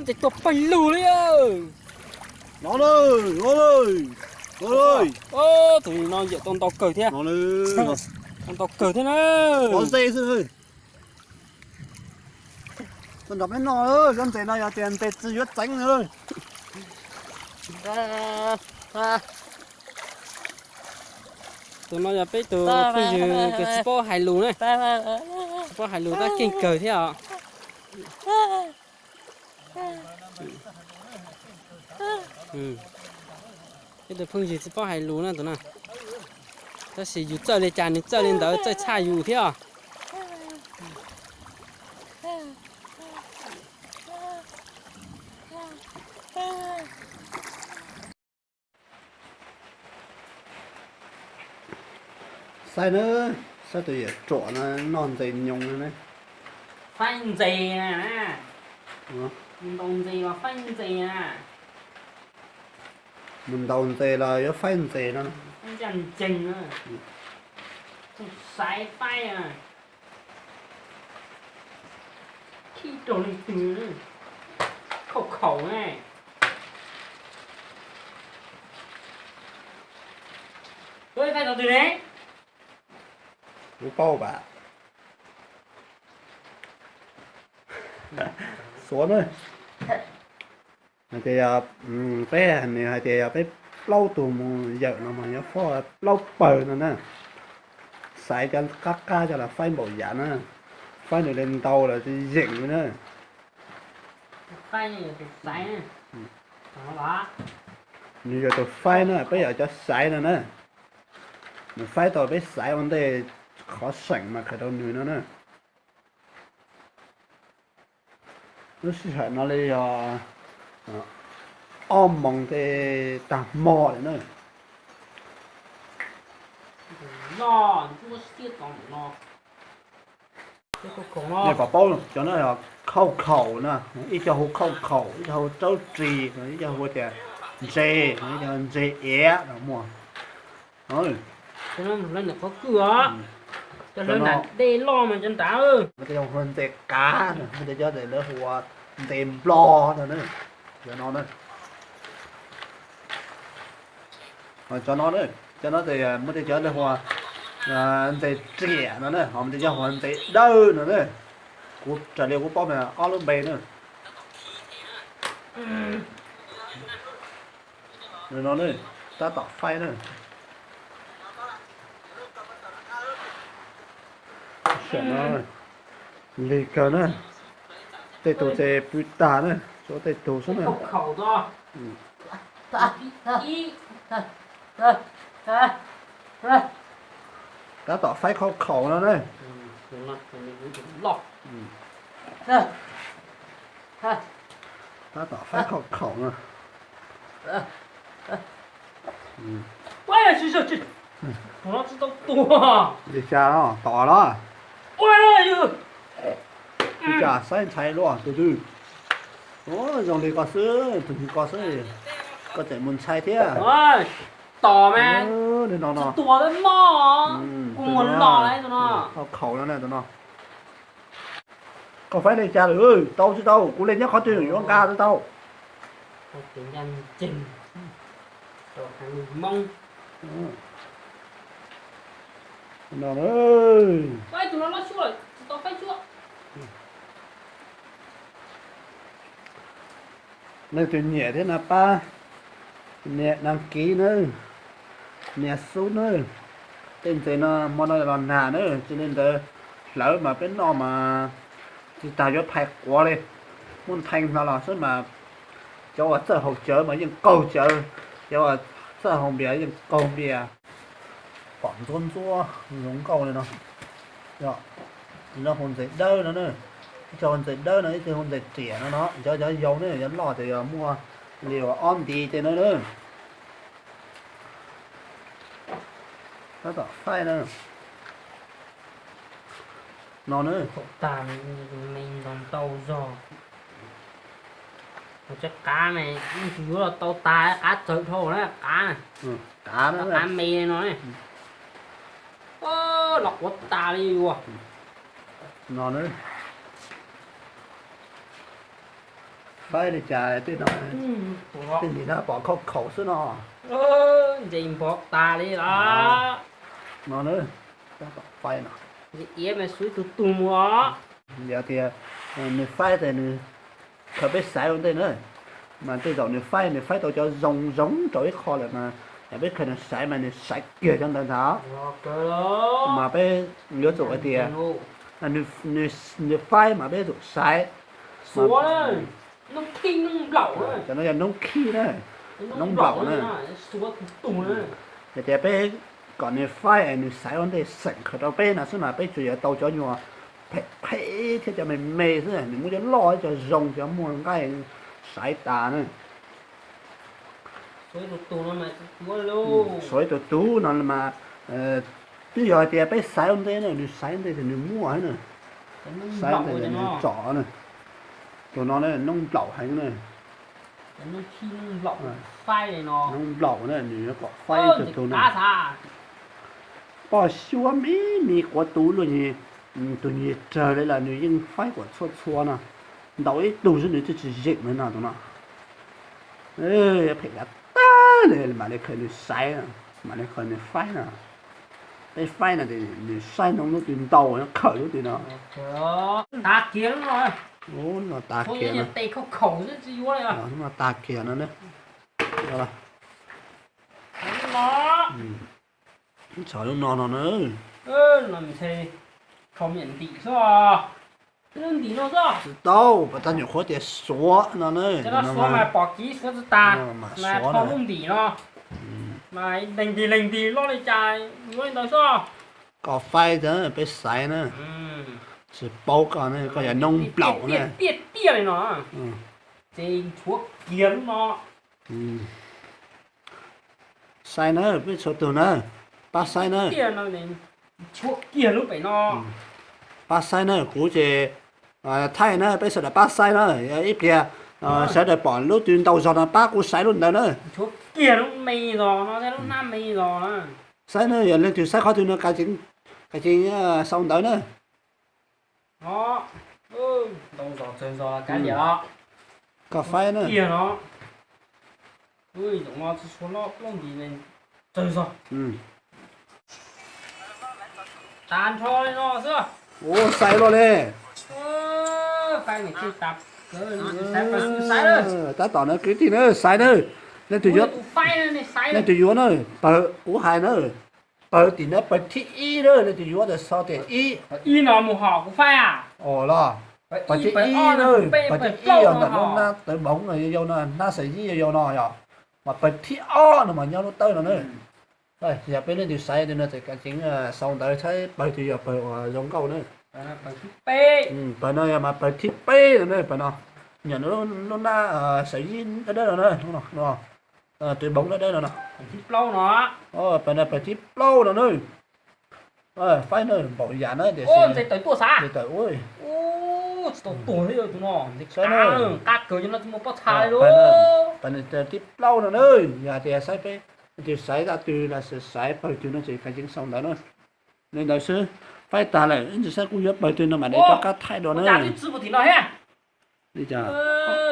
Chạy tụt bay lù đấy ơi. Ngon ơi, ngon ơi. Ngon ơi. Ô, tụi nó dạy con tàu cởi thế. Ngon ơi. Con tàu cởi thế nữa. Con dê sư ơi. Con đập lên nò ơi, con dê này là tiền tê tư huyết tránh ơi. Tụi nó giờ biết tụi bây giờ cái sport hải lù này. Sport hải lù ta kinh cởi thế à. Cái tụi phương gì sport hải lù này tụi nó. Ta sử dụng chơi lên tràn chơi lên đó chơi xa dù thế à. Sai nữa, sao tụi trộn nó non dày nhung nữa này. Phanh gì nè. Ờ. Mình đồng gì mà phanh gì nè. Mình đầu dày là nó phai dày nó. Anh chẳng chừng nữa. Không sái tay à. Khi trộn lên từ nữa. Khẩu khẩu này. Ôi, phải nó từ đấy. Cú bao bà. Xuống ơi. Thì bé hình này thì bé lâu tù mù giờ nó mà nhớ phó lâu bờ nữa nè. Xài cho các ca cho là phai bộ giả nữa. Phai được lên tàu là thì dịnh nữa. Phai này thì sái nè. Đó đó. Như giờ tôi phai nữa, bây giờ cho xài nữa nè. Mình phai tàu bé xài vấn đề khó sảnh mà cái đầu người nữa nè. Nó sẽ phải nó lấy ôm mong cái tạm mò đấy nữa. No, không có xiết còn no. Cái khẩu no. Này bảo bao luôn, cho nó là khâu khẩu nè, ít cho hô khâu khẩu, ít cho hô trâu trì, ít cho hô tiền dê, ít cho dê é, đúng không? Rồi. Cho nên một lần là có cửa. Cho nên là đây lo mà chân táo ơi. Nó cho hơn dê cá nè, nó cho để nó hùa dê bò nữa, cho nó nữa. Rồi cho nó nữa, cho nó thì mới cho nó hùa dê trẻ nữa nè, họ mới cho hùa dê đơ nữa nè. Cú trả liệu của bom này ó luôn bề nữa. Rồi nó nữa, ta tỏ phai nữa. Sợ nó rồi. Lì cờ nữa. Tê tổ tê bụi tà nữa. Chỗ tê tổ xuống nữa. Khẩu khẩu to. Ta tỏ phai khẩu khẩu nó đây. Đúng rồi, mình lọc. Ta tỏ phai khẩu khẩu nữa. Ôi, trời trời. Nó chỉ tao tua. Đi cha nó, tỏ nó. Ôi ơi. Đi cha xanh cháy luôn, từ từ. Ôi, dòng đi có sữa, từ từ có sữa. Có thể muốn xay thế à? Ôi, tỏ mà. Để nó. Tua đến mò. Cùng một lò đấy tụi nó. Khẩu khẩu nó này tụi nó. Có phải đi cha được ơi, tao chứ tao, cú lên nhắc khó tuyển của ca cho tao. Có tiếng nhân trình. Tao hàng mông. Nó ơi. Ôi, tụi nó chua rồi. Tao phải chua. Nơi tôi nhẹ thế nào ba. Nhẹ đăng ký nữa. Nhẹ số nữa. Tên thì nó món nó là nà nữa. Cho nên là lỡ mà bên nó mà thì ta cho thay quá đi. Muốn thành nó là sức mà cho ở sở hậu chớ mà những cầu chớ. Cho ở sở hậu bia những cầu bia. Còn rôn rua giống cầu này nó. Đó. Nó hồn giấy đơ nó nữa. Cho hồn giấy đơ nó thì hồn giấy trẻ nó cho dấu nữa cho lò thì mua liều on đi thì nó nữa. Nó tỏ phai nữa. Nó nữa. Khẩu tàn mình còn tàu giò. Chắc cá này chủ yếu là tàu tài cá trời thôi đấy, cá này. Cá nữa. Cá mì này nó này. Ơ, lọc quá tà đi quá. Nó nữa. phải để trả tên nó tên gì đó bỏ khẩu số nó gì bỏ ta đi đó nó nữa phải nó gì em mà suy tụt tụm quá giờ thì người phải thì người không biết xài vấn đề nữa mà tôi dọn người phải tôi cho giống cho ít kho lại mà biết khi nó xài mà nó xài kia trong đó đó mà biết nhớ rồi thì người phải mà biết được xài số đấy nông kinh nông lẩu đấy cho nó là nông khí đấy nông lẩu đấy số tụm đấy để biết còn người phải người xài vấn đề sạch khởi đầu biết là số nào biết chủ yếu tàu cho nhau phải thì cho mình mê thế này mình muốn cho lo cho rồng cho mua cái sải tà nữa sói tụt nó mà quá luôn sói tụt nó mà bây giờ thì phải sải ông thế này, sải ông thế thì mua ấy nữa sải ông thế thì trọ nữa tụi nó này nông lẩu hay nữa nó khi nông lẩu phai này nó nông lẩu này nó có phai tụi nó bỏ xua mi quá tú luôn nhỉ tụi nhỉ trời đây là nữ nhưng phai của xua nè đầu ấy đủ cho nữ chỉ dịch nữa nào tụi nó phải là ta này mà lại khởi nữ sai mà lại khởi nữ phai nè cái phai này thì nữ sai nó tiền tàu nó khởi nó tiền nó ta kia rồi nó ta kia nó tay khẩu chứ gì quá này nó mà ta kia nó đấy rồi nó trời nó nữa làm thế không nhận tỷ sao nhận tỷ nó sao đâu mà ta nhiều khó tiền số nó nữa cho nó số mà bỏ ký số ta mà không nhận tỷ nó mà lành tỷ lo lại chạy nói nói sao có phai đó bị sai nữa chỉ bao cả này có nhà nông lẩu này tiệt này nó thì thuốc kiếm nó sai nữa biết số từ nữa ba sai nữa tiền nó đến thuốc kia lúc phải nó ba sai nữa估chỉ thay nữa bây giờ là ba sai nữa ít kia sẽ để bỏ lúc tuyến đầu rồi là ba cú sai luôn đấy nữa thuốc kia lúc mày rồi nó sẽ lúc năm mày rồi sai nữa giờ lên từ sai khó từ nữa cái chuyện xong tới nữa đó đầu giò chơi giò là cái gì đó cà phê nữa kia nó ui chúng nó số nó không gì nên chơi giò tàn cho lên nó chưa ô sai rồi đấy phải người chơi tập sai nữa ta tỏ nó cái gì nữa sai nữa lên từ dưới lên từ dưới nữa bờ cú hai nữa bờ thì nó bờ thị y nữa lên từ dưới là sau tiền y nó một họ cũng phải à ồ lo bờ thị y nữa bờ thị y rồi nó na tới bóng rồi vô nó sẽ gì vô nó rồi mà bờ thị o mà nhau nó tới nữa rồi giờ bên lên từ sai thì nó thì cái chính sau tới thấy bờ thì giờ bờ giống câu nữa bờ thị p bờ này mà bờ thị p nữa bờ nó nhà nó na sẽ gì ở đây rồi nữa đúng không từ bóng ở đây rồi nè thị lâu nó bờ này bờ thị lâu rồi nữa phải nữa bảo giả nữa để xem tới tua xa để tới ôi tuổi rồi tụi nó các cờ cho nó một bắt thai luôn bờ này thị lâu rồi nữa nhà thì sai pe thì sai ra từ là sẽ sai bởi từ nó chỉ cái chính xong đó nữa nên đại sư phải ta lại anh sẽ cũng nhớ bởi từ nó mà để cho các thay đồ nữa đi chả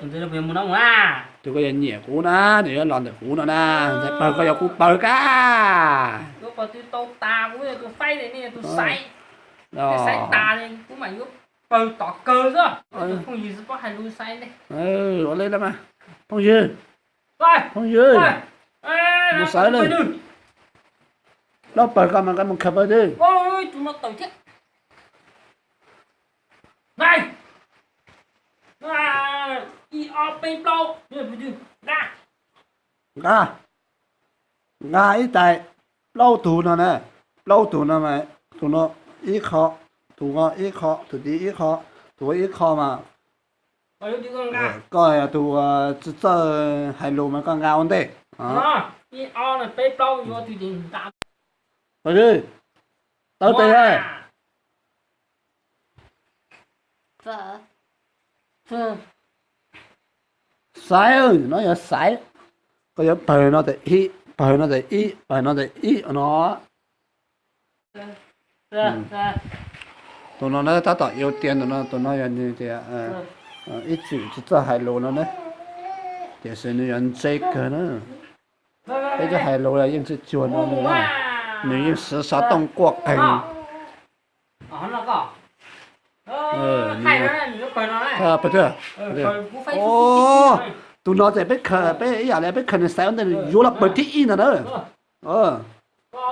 tụi nó về muốn ông à tụi có nhẹ cũ na để lòn được cũ nó na sẽ bởi có cũ bởi cả lúc mà tôi tao ta cũng tôi phay này nè tôi say ta này cũng mày lúc bởi tỏ cơ chứ không gì có hai lui say đây ở lên đó mà không dư rồi không dư nó sai lên nó bởi cả mà cái một cặp đi ôi chúng nó tẩu chết này đi ở bên đâu nga ít tại lâu tù nó nè lâu tù nó mà tù nó ít khó tù nó ít khó tù đi ít khó tù ít khó mà coi tù chơi hai lô mà con ngao thế đi ở là bên đâu vô tùy tình cảm rồi đi tới đây ơi sai ơi nó là sai có giờ bờ nó để ý bờ nó để ý bờ nó để ý nó tụi nó ta tạo yêu tiền tụi nó là như thế ít chữ chỉ cho hai lô nó đấy để xem như anh chơi cơ nữa cái cho hai lô là những chữ chuồn nó nữa nếu như sử sáu tông cuộc hành nó có hay nó này nó cười nó này phải chưa ô tụi nó sẽ biết khờ biết giờ này biết khờ này sao nên vô là bật thị in rồi đó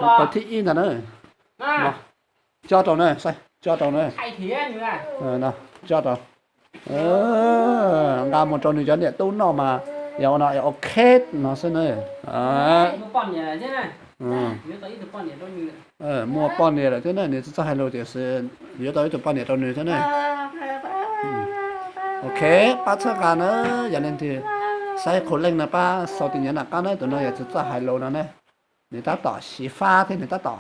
bật thị in rồi đó cho tao này sai cho tao này hay thế như này nào cho tao làm một trò này cho điện tốn nó mà giờ nó ok nó sẽ này nó còn nhỉ thế này nhớ tới từ con nhỉ đâu như mua con này là thế này thì sẽ hai lô thì sẽ nhớ tới từ con này đâu nữa thế này ok bắt chắc cả nữa giờ nên thì sai khổ lên là ba sau thì nhớ là cái nữa tụi nó giờ sẽ hai lô nó này người ta tỏ xí pha thế người ta tỏ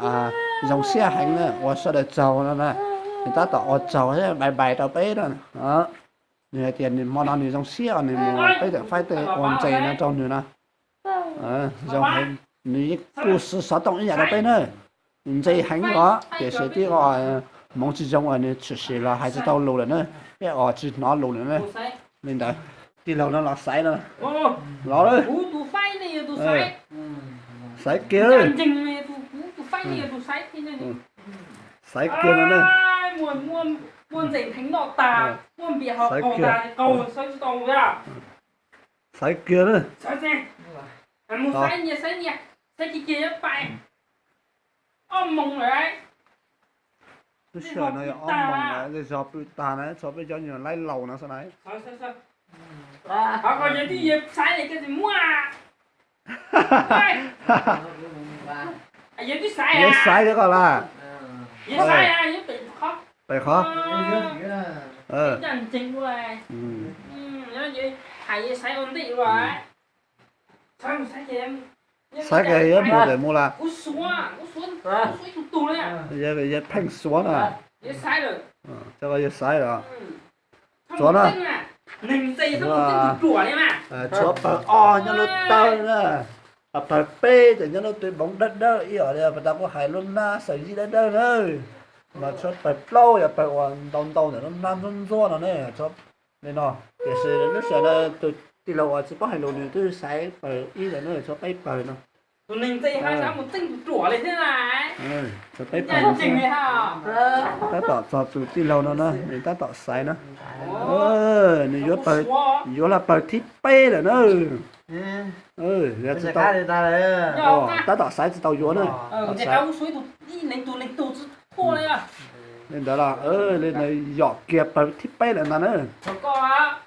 dòng xe hành nữa và sau đó trầu nó này người ta tỏ trầu thế bài bài tao bé đó đó người tiền món ăn thì dòng xe này mua bây giờ phải tới ổn chạy nó trong nữa nè dòng hành nếu故事少懂一点的呗呢，你这hành đó để sẽ đi gọi mong chỉ trong ở này chỉ sẽ là hai chỉ tàu lù rồi nữa, cái ở chỉ nó lù nữa nên đấy đi lâu nó lọt sấy nữa, lọt đấy, tu phai này tu sấy, sấy kia, chừng này tu phai này tu sấy thế này, sấy kia nữa nè, muôn dạy thánh nọ tà, muôn bị họ cầu tà cầu sấy tàu ra, sấy kia nữa, sấy xem, một sấy nhẹ cái kia phải, mông đấy. tôi sợ nó ôm mông này, rồi cho bị tà này, cho bị cho nhiều lấy lầu nó sao này, họ còn những cái gì sấy này cái gì mua những cái sấy à, sấy đó còn là, những sấy à, những bị khó, bị khó, chân chính rồi, nhớ gì, hay sấy ổn định rồi, sao sấy gì em sấy cái gì mua để mua là, cú xuống tụt đấy à, giờ phanh xuống à, giờ sấy rồi, cho cái giờ sấy rồi, xuống đó, mình xây xong một cái chùa đấy mà, chúa bờ nhá nó tao nữa. Phải bê thì nó tụi bóng đất đó ý ở đây mà ta có hai luôn na xảy gì đất đó nữa mà cho phải lâu ya phải hoàn đông đông nó nam run run nó này cho nên nó để sự nó sẽ là tụi đi lâu chỉ có hai luôn thì tôi sẽ phải ý là nó cho bay bờ nó tụi mình xây hai sáng một tinh chùa này thế này cho bay bờ chân trình này ha ta tỏ cho tụi đi lâu nó để ta tỏ sai nó này vô là bờ thiết bê là nó giờ chỉ tao ta tỏ sai chỉ tao vô nữa để cao suối tụi đi lấy tụi thua đấy à nên đó là lên này giọt kẹp bờ thiết bê là nó có á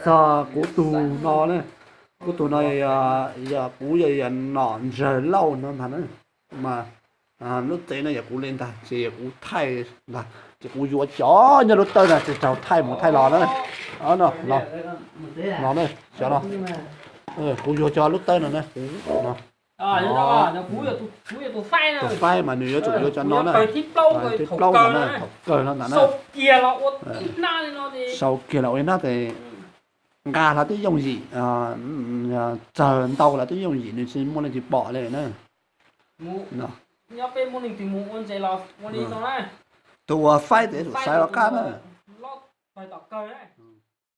cho của tù nó này của tù này giờ cú giờ nọn giờ lâu nó thành nữa mà lúc tế này giờ cú lên ta chỉ cú thay là chỉ cú vô chó như lúc tới là chỉ cháu thay một thay lò nữa nó lò này cho nó cú vô cho lúc tới nữa cú nó nó cú giờ tụi phai này tụi phai mà nếu chủ vô cho nó này tiếp lâu nó này cờ nó sâu kia nó ít na nó thì sâu kia là nó thì gà là tôi dùng gì chờ tàu là tôi dùng gì nên xin mua lên thì bỏ lên nữa nó nhớ cái món thì mua con dây lò món đi nó này tụi phai để tụi sai vào cá nữa phải tỏ cờ đấy